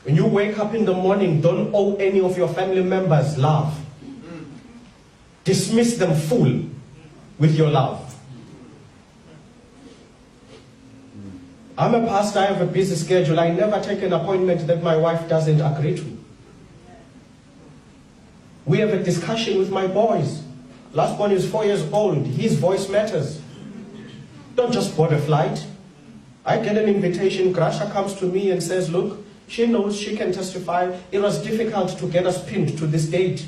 When you wake up in the morning, don't owe any of your family members love. Dismiss them full with your love. I'm a pastor, I have a busy schedule. I never take an appointment that my wife doesn't agree to. We have a discussion with my boys. Last one is 4 years old. His voice matters. Don't just board a flight. I get an invitation. Gracia comes to me and says, look, she knows she can testify. It was difficult to get us pinned to this date.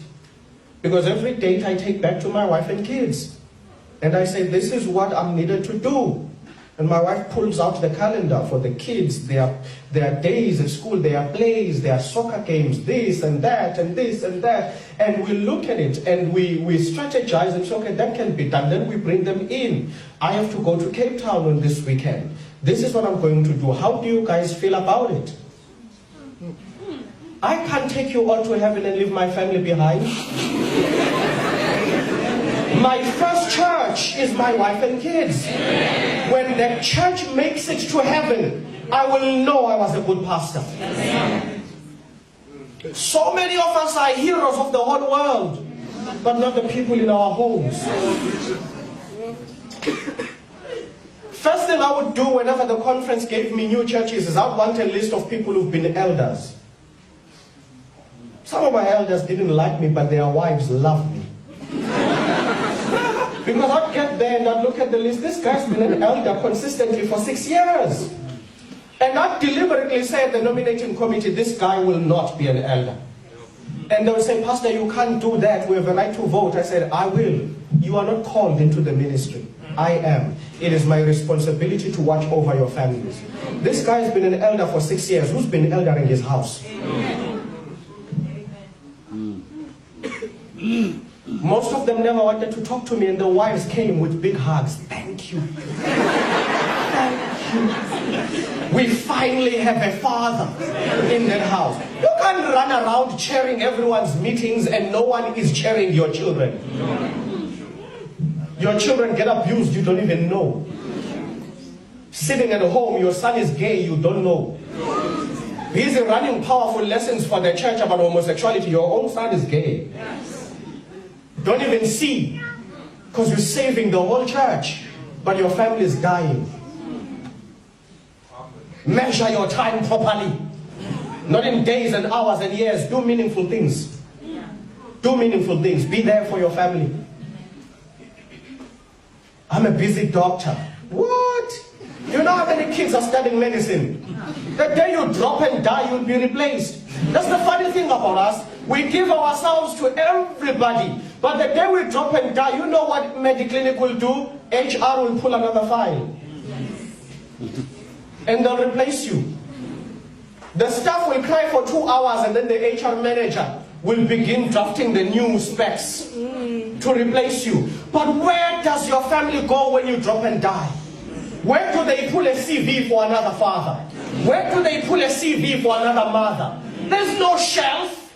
Because every date I take back to my wife and kids. And I say, this is what I'm needed to do. And my wife pulls out the calendar for the kids. There are days at school, there are plays, there are soccer games, this and that and this and that. And we look at it and we strategize and say, okay, that can be done. Then we bring them in. I have to go to Cape Town on this weekend. This is what I'm going to do. How do you guys feel about it? I can't take you all to heaven and leave my family behind. My first church is my wife and kids. When the church makes it to heaven, I will know I was a good pastor. So many of us are heroes of the whole world, but not the people in our homes. First thing I would do whenever the conference gave me new churches is I want a list of people who've been elders. Some of my elders didn't like me, but their wives loved me. Because I'd get there and I'd look at the list. This guy's been an elder consistently for 6 years. And I'd deliberately say at the nominating committee, this guy will not be an elder. And they would say, Pastor, you can't do that. We have a right to vote. I said, I will. You are not called into the ministry. I am. It is my responsibility to watch over your families. This guy has been an elder for 6 years. Who's been elder in his house? Most of them never wanted to talk to me, and the wives came with big hugs. Thank you. Thank you. We finally have a father in that house. You can't run around chairing everyone's meetings and no one is chairing your children. Your children get abused, you don't even know. Sitting at home, your son is gay, you don't know. Busy running powerful lessons for the church about homosexuality, your own son is gay. Don't even see, because you're saving the whole church, but your family is dying. Measure your time properly. Not in days and hours and years. Do meaningful things. Do meaningful things. Be there for your family. I'm a busy doctor. What? You know how many kids are studying medicine? The day you drop and die, you'll be replaced. That's the funny thing about us. We give ourselves to everybody. But the day we drop and die, you know what Mediclinic will do? HR will pull another file. And they'll replace you. The staff will cry for 2 hours and then the HR manager will begin drafting the new specs to replace you. But where does your family go when you drop and die? Where do they pull a CV for another father? Where do they pull a CV for another mother? There's no shelf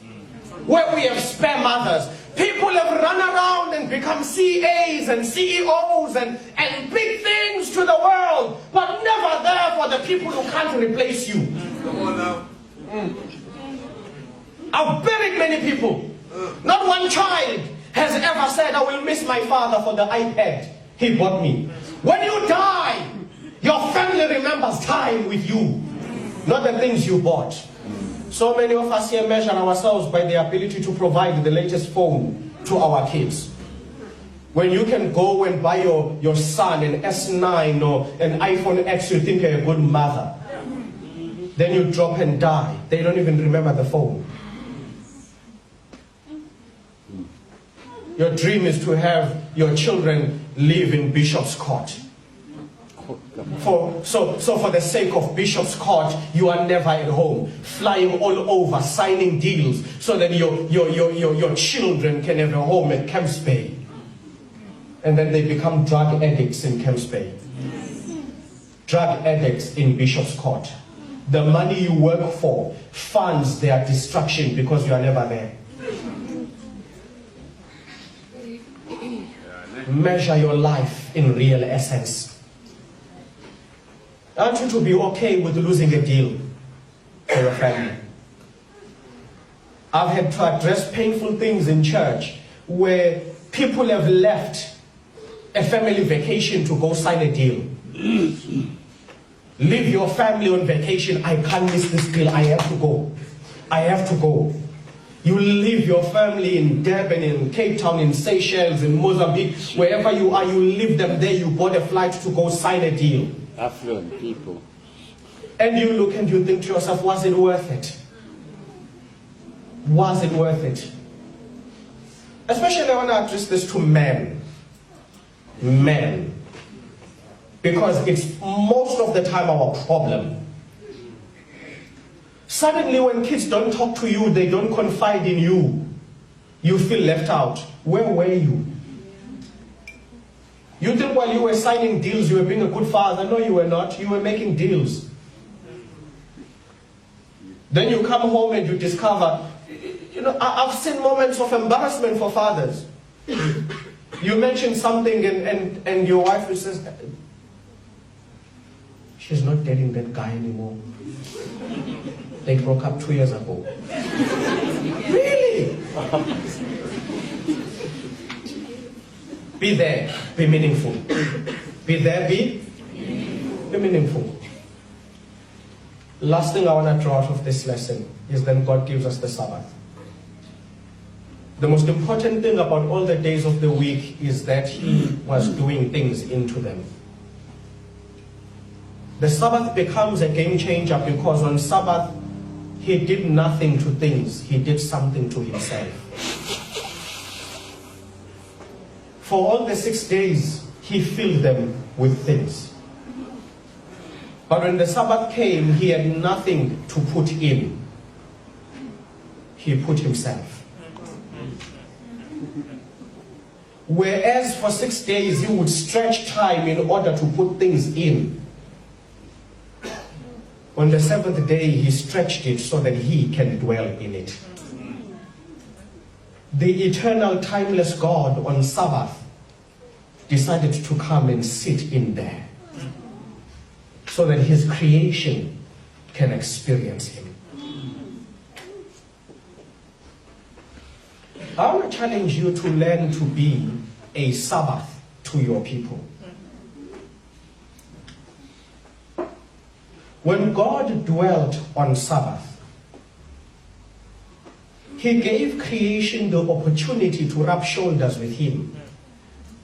where we have spare mothers. People have run around and become CAs and CEOs and big things to the world, but never there for the people who can't replace you. Come on now. I've buried many people. Not one child has ever said, I will miss my father for the iPad he bought me. When you die, your family remembers time with you, not the things you bought. So many of us here measure ourselves by the ability to provide the latest phone to our kids. When you can go and buy your son an S9 or an iPhone X, you think you're a good mother. Then you drop and die. They don't even remember the phone. Your dream is to have your children live in Bishop's Court. So for the sake of Bishop's Court, you are never at home, flying all over, signing deals, so that your children can have a home at Camps Bay. And then they become drug addicts in Camps Bay. Drug addicts in Bishop's Court. The money you work for funds their destruction because you are never there. Measure your life in real essence. I want you to be okay with losing a deal for your family. I've had to address painful things in church where people have left a family vacation to go sign a deal. Leave your family on vacation. I can't miss this deal. I have to go. I have to go. You leave your family in Durban, in Cape Town, in Seychelles, in Mozambique, wherever you are, you leave them there. You bought a flight to go sign a deal. Affluent people. And you look and you think to yourself, was it worth it? Was it worth it? Especially I want to address this to men. Men. Because it's most of the time our problem. Suddenly when kids don't talk to you, they don't confide in you, you feel left out. Where were you? You think while you were signing deals, you were being a good father. No, you were not. You were making deals. Then you come home and you discover, I've seen moments of embarrassment for fathers. You mention something and your wife says, she's not dating that guy anymore. They broke up 2 years ago. Really? Be there, be meaningful. Be there, be meaningful. Last thing I want to draw out of this lesson is then God gives us the Sabbath. The most important thing about all the days of the week is that He was doing things into them. The Sabbath becomes a game changer because on Sabbath, He did nothing to things, He did something to Himself. For all the 6 days, He filled them with things. But when the Sabbath came, He had nothing to put in. He put Himself. Whereas for 6 days, He would stretch time in order to put things in. On the 7th day, He stretched it so that He can dwell in it. The eternal, timeless God on Sabbath decided to come and sit in there so that His creation can experience Him. I want to challenge you to learn to be a Sabbath to your people. When God dwelt on Sabbath, He gave creation the opportunity to rub shoulders with Him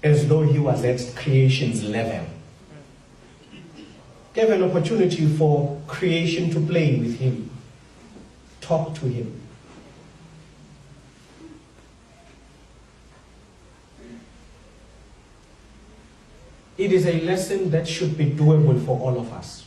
as though He was at creation's level. Gave an opportunity for creation to play with Him, talk to Him. It is a lesson that should be doable for all of us.